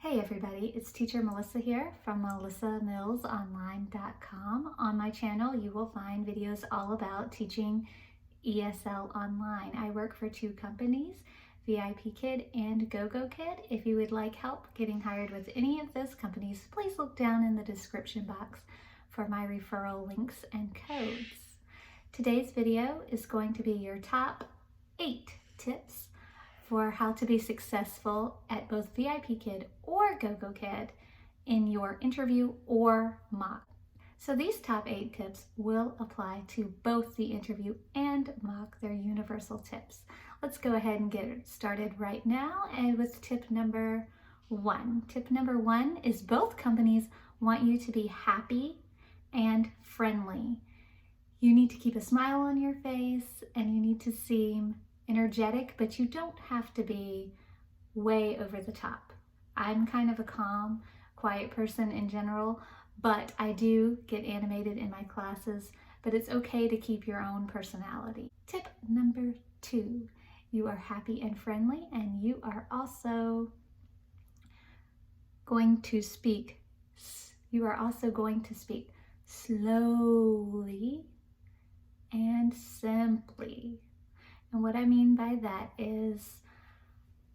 Hey everybody, it's teacher Melissa here from melissamillsonline.com. On my channel you will find videos all about teaching ESL online. I work for two companies, VIPKid and Gogokid. If you would like help getting hired with any of those companies, please look down in the description box for my referral links and codes. Today's video is going to be your top 8 tips for how to be successful at both VIPKid or Gogokid in your interview or mock. So these top 8 tips will apply to both the interview and mock. They're universal tips. Let's go ahead and get started right now and with tip number 1. Tip number 1 is both companies want you to be happy and friendly. You need to keep a smile on your face and you need to seem energetic, but you don't have to be way over the top. I'm kind of a calm, quiet person in general, but I do get animated in my classes, but it's okay to keep your own personality. Tip number 2, you are happy and friendly, and you are also going to speak slowly and simply. And what I mean by that is,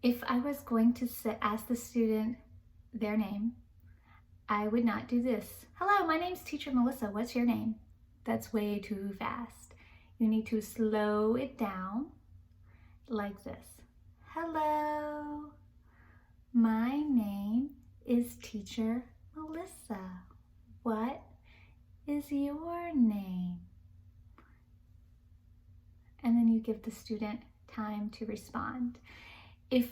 if I was going to ask the student their name, I would not do this. Hello, my name's teacher Melissa. What's your name? That's way too fast. You need to slow it down like this. Hello, my name is teacher Melissa. What is your name? And then you give the student time to respond. If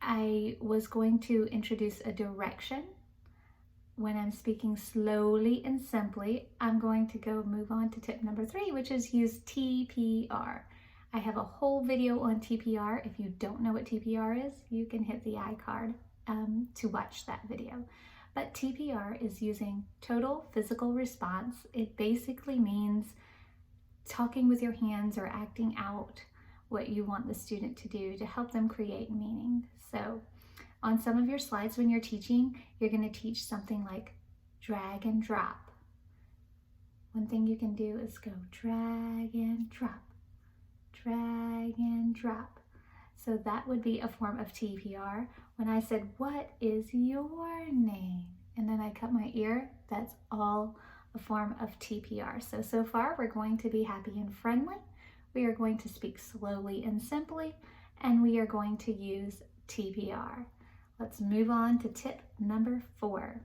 I was going to introduce a direction when I'm speaking slowly and simply, I'm going to move on to tip number 3, which is use TPR. I have a whole video on TPR. If you don't know what TPR is, you can hit the iCard to watch that video. But TPR is using total physical response. It basically means talking with your hands or acting out what you want the student to do to help them create meaning. So on some of your slides when you're teaching, you're going to teach something like drag and drop. One thing you can do is go drag and drop, drag and drop. So that would be a form of TPR. When I said, what is your name? And then I cut my ear, that's all a form of TPR. So far we're going to be happy and friendly. We are going to speak slowly and simply, and we are going to use TPR. Let's move on to tip number 4.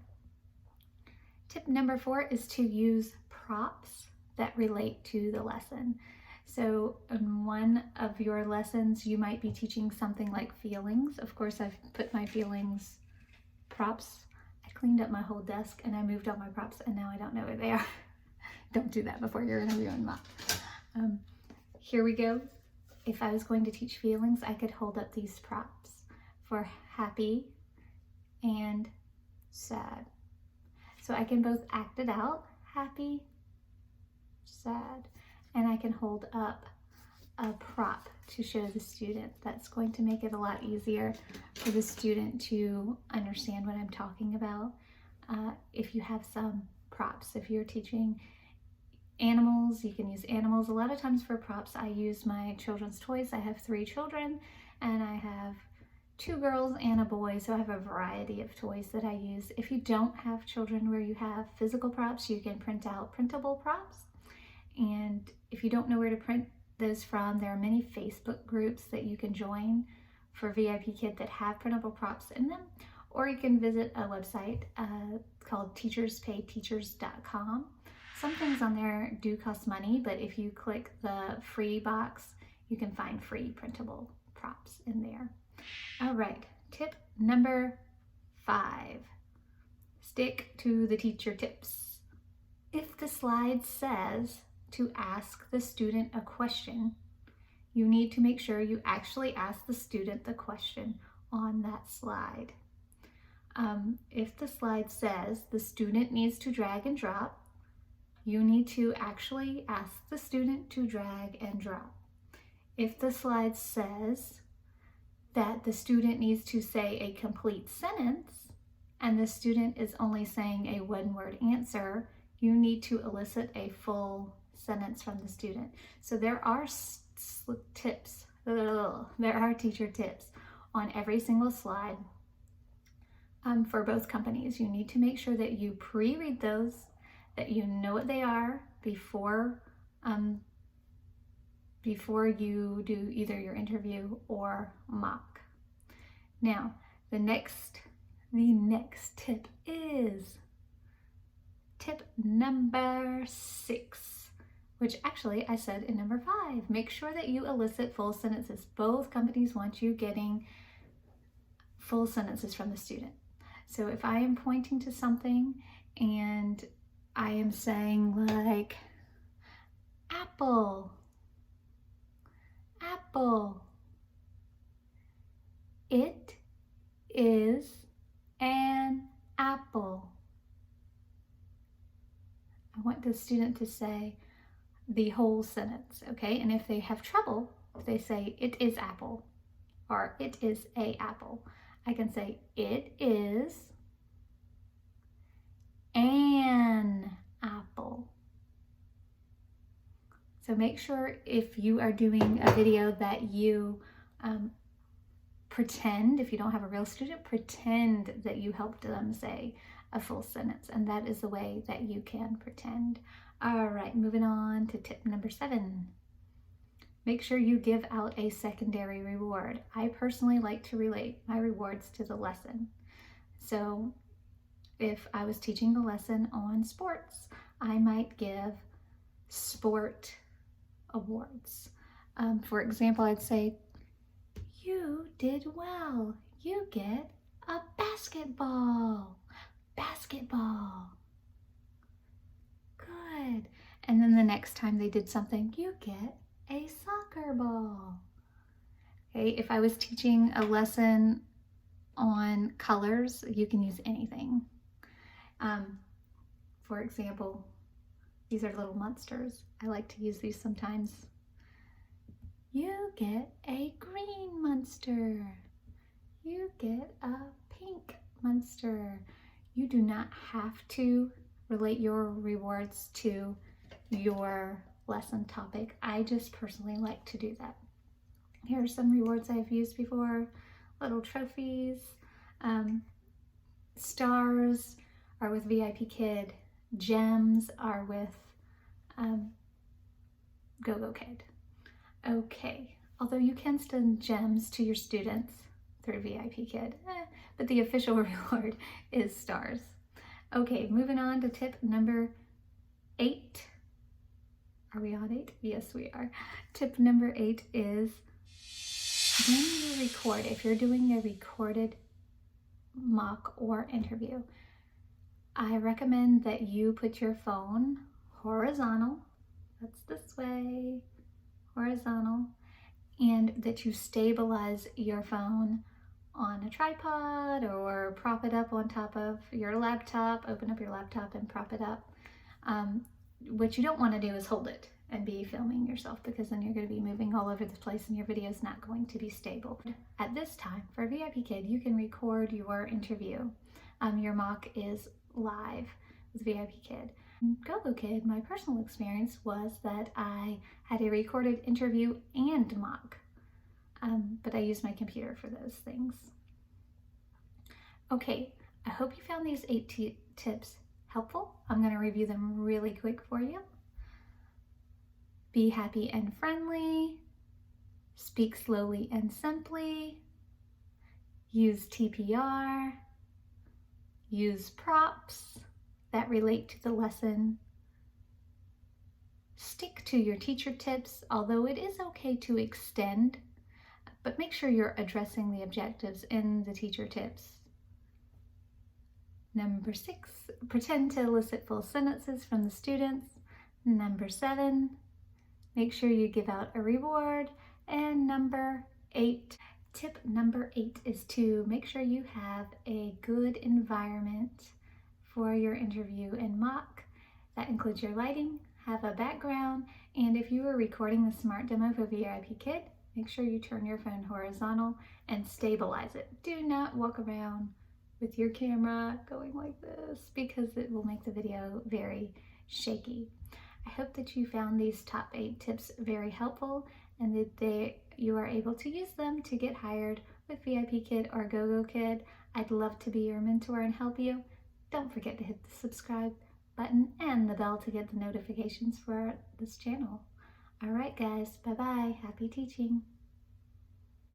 Tip number 4 is to use props that relate to the lesson. So in one of your lessons, you might be teaching something like feelings. Of course, I've put my feelings props. I cleaned up my whole desk and I moved all my props and now I don't know where they are. Don't do that before you're interviewing mock. Here we go. If I was going to teach feelings, I could hold up these props for happy and sad. So I can both act it out, happy, sad, and I can hold up a prop to show the student. That's going to make it a lot easier for the student to understand what I'm talking about. If you have some props, if you're teaching animals, you can use animals. A lot of times for props, I use my children's toys. I have 3 children and I have 2 girls and a boy, so I have a variety of toys that I use. If you don't have children where you have physical props, you can print out printable props. And if you don't know where to print those from, there are many Facebook groups that you can join for VIPKid that have printable props in them, or you can visit a website called teacherspayteachers.com. Some things on there do cost money, but if you click the free box, you can find free printable props in there. All right, tip number 5. Stick to the teacher tips. If the slide says to ask the student a question, you need to make sure you actually ask the student the question on that slide. If the slide says the student needs to drag and drop, you need to actually ask the student to drag and drop. If the slide says that the student needs to say a complete sentence and the student is only saying a one-word answer, you need to elicit a full sentence from the student. So there are tips, there are teacher tips on every single slide for both companies. You need to make sure that you pre-read those, that you know what they are before you do either your interview or mock. Now, the next tip is tip number 6, which actually I said in number 5. Make sure that you elicit full sentences. Both companies want you getting full sentences from the student. So if I am pointing to something and I am saying like, apple, apple, it is an apple. I want the student to say the whole sentence, okay? And if they have trouble, if they say it is apple or it is a apple, I can say it is an apple. So make sure if you are doing a video that you pretend, if you don't have a real student, pretend that you helped them say a full sentence, and that is the way that you can pretend. All right, moving on to tip number 7. Make sure you give out a secondary reward. I personally like to relate my rewards to the lesson. So if I was teaching the lesson on sports, I might give sport awards. For example, I'd say, you did well. You get a basketball. Basketball. Good. And then the next time they did something, you get a soccer ball. Okay, if I was teaching a lesson on colors, you can use anything. For example, these are little monsters. I like to use these sometimes. You get a green monster. You get a pink monster. You do not have to relate your rewards to your lesson topic. I just personally like to do that. Here are some rewards I've used before. Little trophies. Stars are with VIPKid. Gems are with Gogokid. Okay, although you can send gems to your students through VIPKid, but the official reward is stars. Okay, moving on to tip number 8. Are we on 8? Yes, we are. Tip number 8 is when you record, if you're doing a recorded mock or interview, I recommend that you put your phone horizontal, that's this way, horizontal, and that you stabilize your phone on a tripod or prop it up on top of your laptop. Open up your laptop and prop it up. What you don't want to do is hold it and be filming yourself, because then you're going to be moving all over the place and your video is not going to be stable. At this time, for VIPKid, you can record your interview. Your mock is live with VIPKid. Gogokid, my personal experience was that I had a recorded interview and mock, but I used my computer for those things. Okay, I hope you found these 8 tips helpful. I'm going to review them really quick for you. Be happy and friendly. Speak slowly and simply. Use TPR. Use props that relate to the lesson. Stick to your teacher tips, although it is okay to extend, but make sure you're addressing the objectives in the teacher tips. Number 6, pretend to elicit full sentences from the students. Number 7, make sure you give out a reward. And number 8, tip number 8 is to make sure you have a good environment for your interview and mock. That includes your lighting, have a background, and if you are recording the smart demo for VIPKid, make sure you turn your phone horizontal and stabilize it. Do not walk around with your camera going like this because it will make the video very shaky. I hope that you found these top 8 tips very helpful and that you are able to use them to get hired with VIPKid or Gogokid. I'd love to be your mentor and help you. Don't forget to hit the subscribe button and the bell to get the notifications for this channel. All right, guys, bye-bye. Happy teaching.